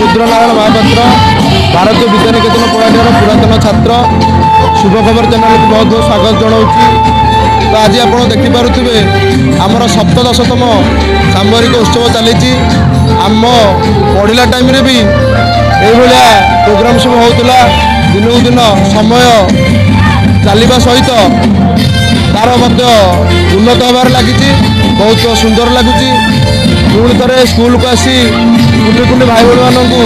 रुद्रनारायण महापात्र भारतीय विद्यानिकेतन पढ़ार पुरातन छात्र शुभ खबर चैनल को बहुत बहुत स्वागत जनाऊँगी। तो आज आप देखिपे आमर सप्तदशतम सांबरिक उत्सव चली आम पढ़ला टाइम भी यह प्रोग्राम सब होता दिनकू दिन समय चलवा सहित तार उन्नत होबार लगी बहुत सुंदर लगुच पुणी थे स्कूल को आसी कुंडी कुंडी भाई भाई मानू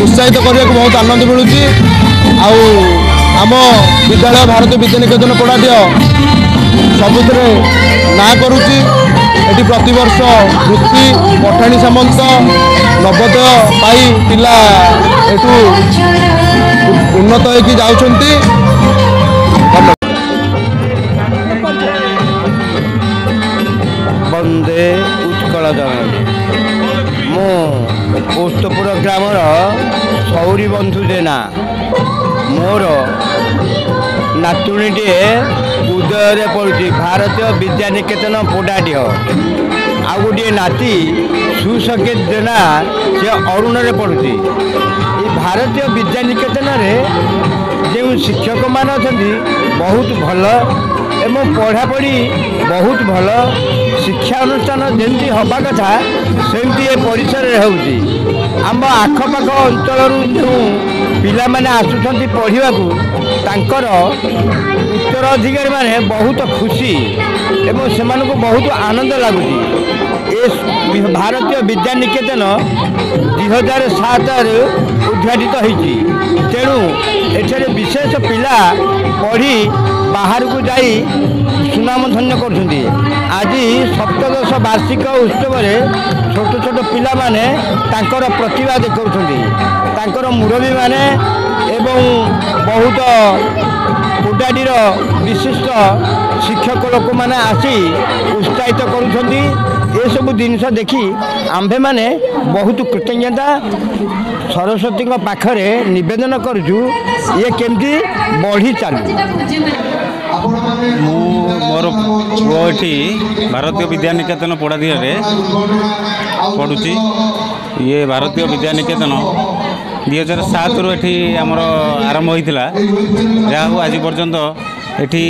उत्साहित करने को बहुत आनंद मिलूँ। आम विद्यालय भारतीय विद्यानिकेतन पढ़ाटिया सबुथ ना करुच्ची एटी प्रतिवर्ष वृत्ति पठाणी सामंत नवोदय पाई पिला एठू उन्नत होगी जाउछंती। वंदे उत्कल जननी मो पोस्तपुर ग्रामर सौरी बंधु जेना मोर नातुणीटे उदय पड़ुची भारतीय विद्यानिकेतन पोडाढ़ आ गोटे नाती सुसंकेत जेना से अरुण पड़ुची। भारतीय विद्यानिकेतन जो शिक्षक मान अच्छा बहुत भल एवं पढ़ापढ़ी बहुत भल शिक्षा अनुष्ठान जमी हवा कथा सेमती ए परिसर होउची। आम आखपाख अंचल जो पिला माने आसुछंती पढ़िबा को तांकर उत्तराधिकारी माने बहुत खुशी एवं सेमान को बहुत आनंद लगुची। ए भारतीय विद्यानिकेतन 2007 उद्घाटित होती तेणु एठारे विशेष पिला पढ़ी बाहर को जाई सुनाम धन्य कर। आज सप्तदश वार्षिक उत्सव छोट छोट पिला माने तांकर प्रतिभा देखा मुरबी माने एवं बहुत पोडाढ़ीर विशिष्ट शिक्षक लोक माने आसी उत्साहित करुछंती। ये सब जिनस देखी आंभे माने बहुत कृतज्ञता सरस्वती पाखरे निवेदन करुचु ये केमती बढ़ी चलू। मोर पुओटी भारतीय विद्यानिकेतन पढ़ाधिया पढ़ुची। ये भारतीय विद्यानिकेतन 2007 रु एठी आमर आरंभ होइतिला जहाँ आज पर्यंत एठी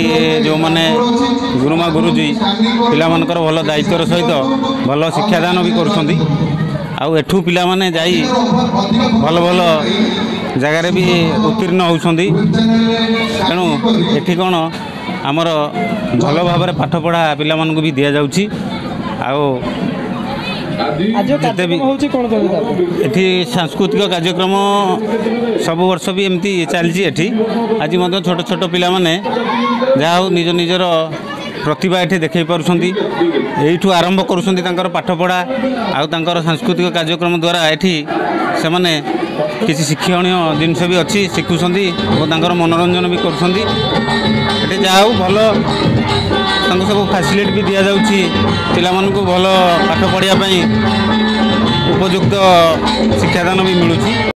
जो माने गुरुमा गुरुजी पिला मानकर भल दायित्वर सहित भल शिक्षादान भी करुछंती। आउ एठू पिला माने जाई भल भल जगार भी उत्तीर्ण होउछंती। तेणु एठी कौन आमर भल भाव में पाठ पढ़ा पिला मानकु भी दिया जाउची। आउ एठी सांस्कृतिक कार्यक्रम सब वर्ष भी एमती चलती। एठी आज मध्य छोट छोट पिला माने जहाँ निज निजर प्रतिभा एठी देखै पारुछंती एठू आरंभ करुछंती तांकर पाठ पढ़ा आउ तांकर सांस्कृतिक कार्यक्रम द्वारा एठी से माने किसी शिक्षणीय जिनस भी अच्छी शिखुंट और तांकर मनोरंजन भी करुछंती। एठी जाऊ भल सब फैसिलिटी भी दि जाउची पिला मानकु भल पाठ पढ़िया पई उपयुक्त शिक्षादान भी मिलुची।